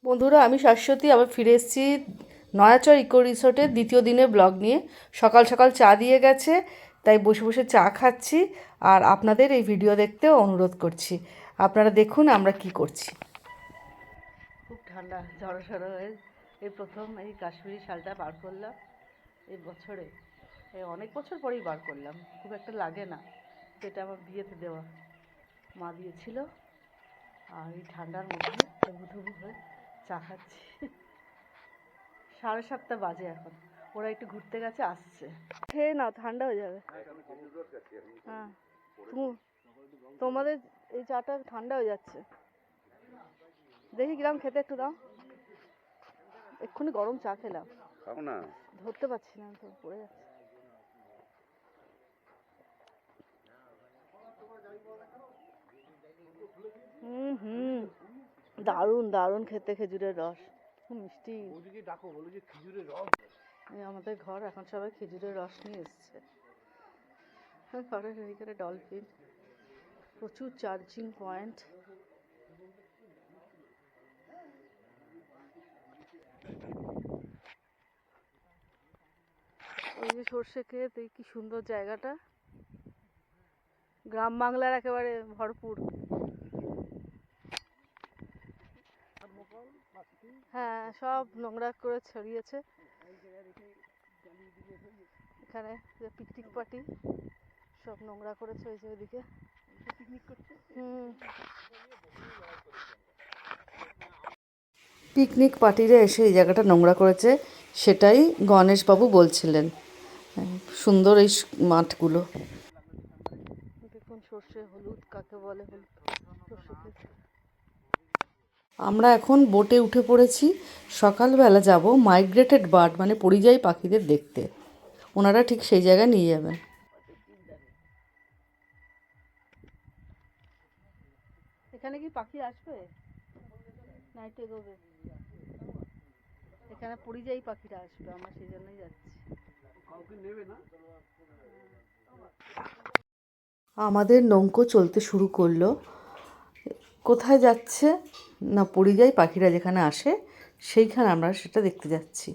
বন্ধুরা, আমি শাশ্বতী আবার ফিরে এসেছি নয়াচর ইকো রিসোর্টের দ্বিতীয় দিনের ব্লগ নিয়ে। সকাল সকাল চা দিয়ে গেছে, তাই বসে বসে চা খাচ্ছি আর আপনাদের এই ভিডিও দেখতেও অনুরোধ করছি। আপনারা দেখুন আমরা কি করছি। খুব ঠান্ডা, ঝড়ো হয়ে এই প্রথম এই কাশ্মীরি শালটা বার করলাম এই বছরে। অনেক বছর পরেই বার করলাম, খুব একটা লাগে না। এটা আমার বিয়েতে দেওয়া, মা দিয়েছিল। আর এই ঠান্ডার মধ্যে ধুবু হয়ে চা খাচ্ছি। 7:30 বাজে এখন, ওরা একটু ঘুরতে গেছে, আসছে। খেয়ে নাও, ঠান্ডা হয়ে যাবে। হ্যাঁ, তোমাদের এই চাটা ঠান্ডা হয়ে যাচ্ছে। দেখি কিরম খেতে, একটু দাও। এক্ষুনি গরম চা খেলাম, খাও না, ধরতে পারছি না তো, পড়ে যাচ্ছে। দারুণ দারুণ খেতে, খেজুরের রস খুব মিষ্টি। আমাদের ঘর এখন সবাই খেজুরের রস নিয়ে এসছে। ঘরের এইখানে ডলফিন, প্রচুর চার্জিং পয়েন্ট। ওই যে সর্ষে ক্ষেত, এই কি সুন্দর জায়গাটা, গ্রাম বাংলার একেবারে ভরপুর। হ্যাঁ, সব নোংরা করে ছড়িয়েছে এখানে। পিকনিক পার্টি সব নোংরা করেছে ওই যে ওইদিকে পিকনিক করছে। পিকনিক পার্টিরা এসে এই জায়গাটা নোংরা করেছে, সেটাই গণেশবাবু বলছিলেন। সুন্দর এই মাঠগুলো দেখুন, সর্ষে হলুদ কাকে বলে। আমরা এখন বোটে উঠে পড়েছি। সকালবেলা যাব মাইগ্রেটেড বার্ড মানে পরিযায়ী পাখিদের দেখতে। ওনারা ঠিক সেই জায়গায় নিয়ে যাবেন। এখানে কি পাখি আসবে? নাইটে গোবে, এখানে পরিযায়ী পাখিরা আসবে, আমরা সেই জন্যই যাচ্ছি। আমাদের নৌকো চলতে শুরু করলো। কোথায় যাচ্ছে না, পরিযায়ী পাখিরা যেখানে আসে সেইখানে আমরা সেটা দেখতে যাচ্ছি।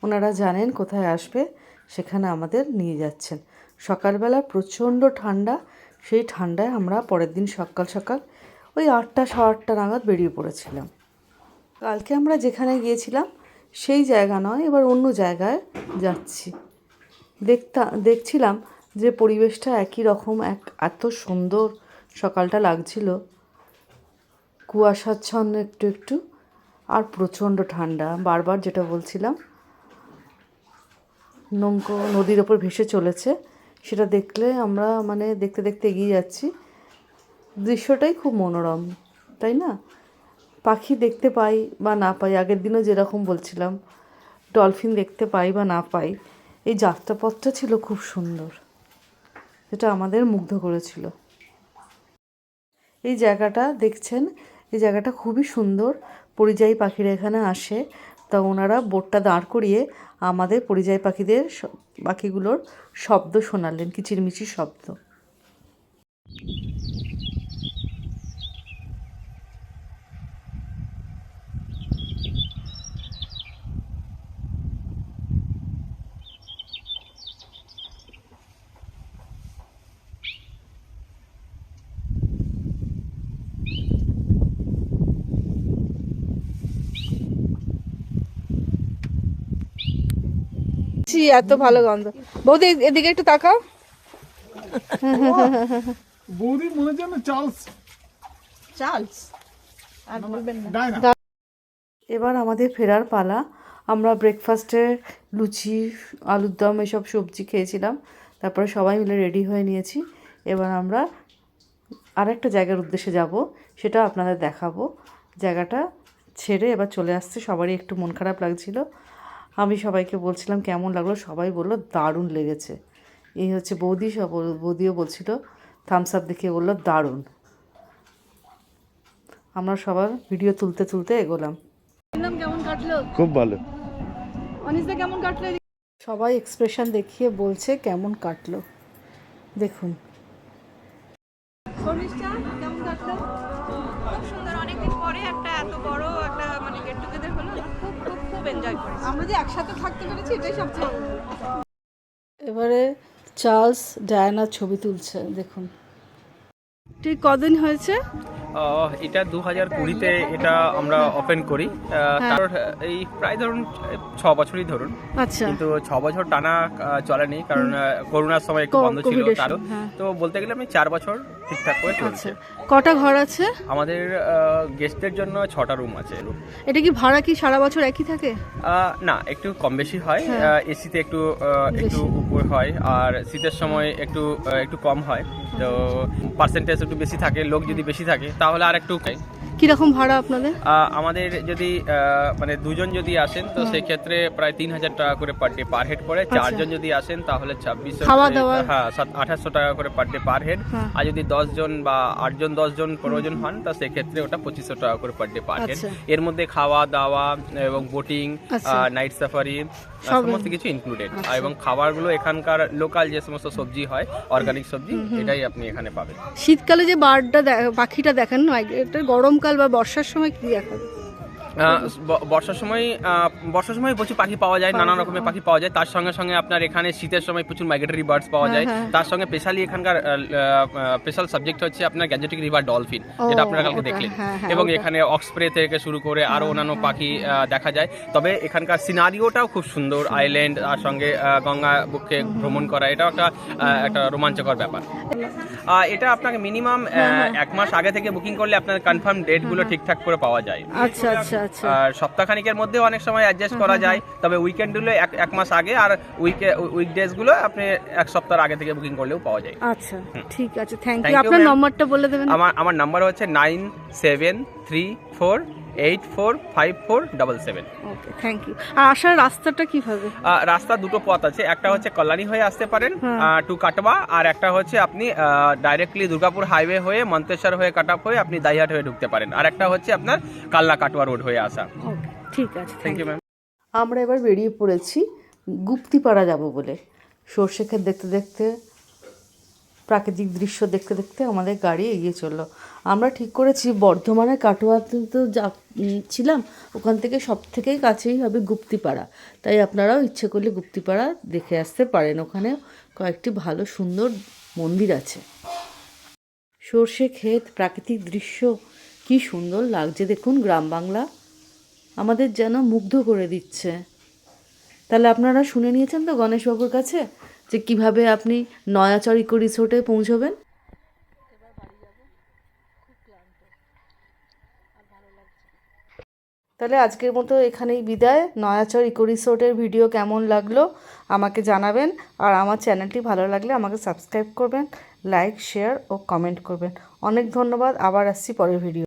ওনারা জানেন কোথায় আসবে, সেখানে আমাদের নিয়ে যাচ্ছেন। সকালবেলা প্রচণ্ড ঠান্ডা, সেই ঠান্ডায় আমরা পরের দিন সকাল সকাল ওই 8টা 8:30 নাগাদ বেরিয়ে পড়েছিলাম। কালকে আমরা যেখানে গিয়েছিলাম সেই জায়গা নয়, এবার অন্য জায়গায় যাচ্ছি। দেখছিলাম যে পরিবেশটা একই রকম, এত সুন্দর সকালটা লাগছিল, কুয়াশাচ্ছন্ন একটু একটু, আর প্রচণ্ড ঠান্ডা। বারবার যেটা বলছিলাম, নৌকো নদীর ওপর ভেসে চলেছে, সেটা দেখলে আমরা মানে দেখতে দেখতে এগিয়ে যাচ্ছি। দৃশ্যটাই খুব মনোরম, তাই না? পাখি দেখতে পাই বা না পাই, আগের দিনও যেরকম বলছিলাম ডলফিন দেখতে পাই বা না পাই, এই যাত্রাপথটা ছিল খুব সুন্দর, যেটা আমাদের মুগ্ধ করেছিল। এই জায়গাটা দেখছেন, এই জায়গাটা খুবই সুন্দর। পরিযায়ী পাখিরা এখানে আসে, তা ওনারা বোটটা দাঁড় করিয়ে আমাদের পরিযায়ী পাখিগুলোর শব্দ শোনালেন, কিচিরমিচির শব্দ। এত ভালো গন্ধ। বৌদি এদিকে একটু তাকাও। বৌদি মনে যেন চার্লস চার্লস আর বলবেন না। এবার আমাদের ফেরার পালা। আমরা ব্রেকফাস্টে লুচি, আলুর দম এসব সবজি খেয়েছিলাম, তারপরে সবাই মিলে রেডি হয়ে নিয়েছি। এবার আমরা আরেকটা জায়গার উদ্দেশ্যে যাব, সেটা আপনাদের দেখাবো। জায়গাটা ছেড়ে এবার চলে আসছে, সবারই একটু মন খারাপ লাগছিল। আমি সবাইকে বলছিলাম কেমন লাগলো, সবাই বললো দারুণ লেগেছে। এই হচ্ছে বৌদি, বৌদিও বলছিল, থামস আপ দেখিয়ে বললো দারুণ। আমরা সবার ভিডিও তুলতে তুলতে এগোলাম। কেমন কাটলো? খুব ভালো। অনিশদা কেমন কাটলো? সবাই এক্সপ্রেশন দেখিয়ে বলছে কেমন কাটলো, দেখুন। শর্মিষ্ঠা কেমন কাটলো? খুব সুন্দর, অনেকদিন পরে একটা এত বড় একটা মানে গেট টুগেদার এনজয় করেছি। আমরা যে একসাথে থাকতে পেরেছি এটাই সবচেয়ে বড়। এবারে চার্লস ডায়ানার ছবি তুলছে, দেখুন। ঠিক কদিন হয়েছে? এটা 2020-তে এটা আমরা ওপেন করি। তার এই প্রায় ধরুন 6 বছরই ধরুন। আচ্ছা। কিন্তু 6 বছর টানা চলেনি, কারণ করোনার সময় একটু বন্ধ ছিল তারও। তো বলতে গেলে আমি 4 বছর ঠিকঠাক করে চলছে। কটা ঘর আছে আমাদের? গেস্টদের জন্য 6টা রুম আছে। এটা কি ভাড়া কি সারা বছর একই থাকে? না, একটু কম বেশি হয়। এসিতে একটু উপর হয়, আর শীতের সময় একটু কম হয়। তো পার্সেন্টেজ একটু বেশি থাকে, লোক যদি বেশি থাকে তাহলে আর একটু কিরকম ভাড়া আপনাদের? আমাদের যদি মানে দুজন যদি আসেন তো সেই ক্ষেত্রে প্রায় 3,000 টাকা করে পার ডে পার হেড পড়ে। 4 জন যদি আসেন তাহলে 2600, খাওয়া দাওয়া? হ্যাঁ, 2800 টাকা করে পার ডে পার হেড। আর যদি 10 জন বা 8 জন 10 জন প্রয়োজন হন তা সেই ক্ষেত্রে ওটা 2500 টাকা করে পার ডে পার হেড। এর মধ্যে খাওয়া দাওয়া এবং বোটিং, নাইট সাফারি সমস্ত কিছু ইনক্লুডেড। এবং খাবারগুলো এখানকার লোকাল যে সমস্ত সবজি হয়, অর্গানিক সবজি, এটাই আপনি এখানে পাবেন। শীতকালে যে পাখিটা দেখেন না, এটা গরমকাল বা বর্ষার সময় কি দেখাবে? বর্ষার সময় প্রচুর পাখি পাওয়া যায়, নানা রকমের পাখি পাওয়া যায়। তার সঙ্গে সঙ্গে আপনার এখানে শীতের সময় প্রচুর মাইগ্রেটরি বার্ডস পাওয়া যায়। তার সঙ্গে স্পেশালি এখানকার স্পেশাল সাবজেক্ট হচ্ছে আপনার গ্যাঞ্জেটিক রিভার ডলফিন, যেটা আপনারা কালকে দেখলেন। এবং এখানে অক্সপ্রে থেকে শুরু করে আরো অন্যান্য পাখি দেখা যায়। তবে এখানকার সিনারিওটাও খুব সুন্দর, আইল্যান্ড আর সঙ্গে গঙ্গা বুকে ভ্রমণ করা, এটাও একটা রোমাঞ্চকর ব্যাপার। এটা আপনাকে মিনিমাম 1 মাস আগে থেকে বুকিং করলে আপনার কনফার্ম ডেটগুলো ঠিকঠাক করে পাওয়া যায়। আচ্ছা আচ্ছা আচ্ছা। আর সপ্তাহখানিকের মধ্যে অনেক সময় অ্যাডজাস্ট করা যায়, তবে উইকেন্ডগুলো 1 মাস আগে, আর উইকডেজ গুলো আপনি 1 সপ্তাহ আগে থেকে বুকিং করলেও পাওয়া যায়। আচ্ছা, ঠিক আছে, থ্যাংক ইউ। আপনার নম্বরটা বলে দেবেন? আমার নাম্বার হচ্ছে 9734845477। ওকে, থ্যাংক ইউ। আর আসার রাস্তাটা কিভাবে? রাস্তা দুটো পথ আছে, একটা হচ্ছে কল্যাণী হয়ে আসতে পারেন টু কাটবা, আর একটা হচ্ছে আপনি ডাইরেক্টলি দুর্গাপুর হাইওয়ে হয়ে মন্তেশ্বর হয়ে কাটাপ হয়ে আপনি দাইহাট হয়ে ঢুকতে পারেন। আর একটা হচ্ছে আপনার কালনা কাটোয়া রোড হয়ে আসা। ওকে, ঠিক আছে, থ্যাংক ইউ ম্যাম। আমরা এবার বেরিয়ে পড়েছি গুপ্তিপাড়া যাব বলে। সর্ষে ক্ষেত দেখতে দেখতে, প্রাকৃতিক দৃশ্য দেখতে দেখতে আমাদের গাড়ি এগিয়ে চললো। আমরা ঠিক করেছি বর্ধমানের কাটোয়াতে তো ছিলাম, ওখান থেকে সব থেকেই কাছেই হবে গুপ্তিপাড়া। তাই আপনারাও ইচ্ছে করলে গুপ্তিপাড়া দেখে আসতে পারেন। ওখানে কয়েকটি ভালো সুন্দর মন্দির আছে। সর্ষে ক্ষেত, প্রাকৃতিক দৃশ্য কি সুন্দর লাগছে দেখুন। গ্রাম বাংলা আমাদের যেন মুগ্ধ করে দিচ্ছে। তাহলে আপনারা শুনে নিয়েছেন তো গণেশবাবুর কাছে যে কিভাবে আপনি নয়াচর ইকো রিসোর্টে পৌঁছবেন। তাহলে আজকের মতো এখানেই বিদায়। নয়াচর ইকো রিসোর্টের ভিডিও কেমন লাগলো আমাকে জানাবেন। আর আমার চ্যানেলটি ভালো লাগলে আমাকে সাবস্ক্রাইব করবেন, লাইক, শেয়ার ও কমেন্ট করবেন। অনেক ধন্যবাদ। আবার আসছি পরের ভিডিও।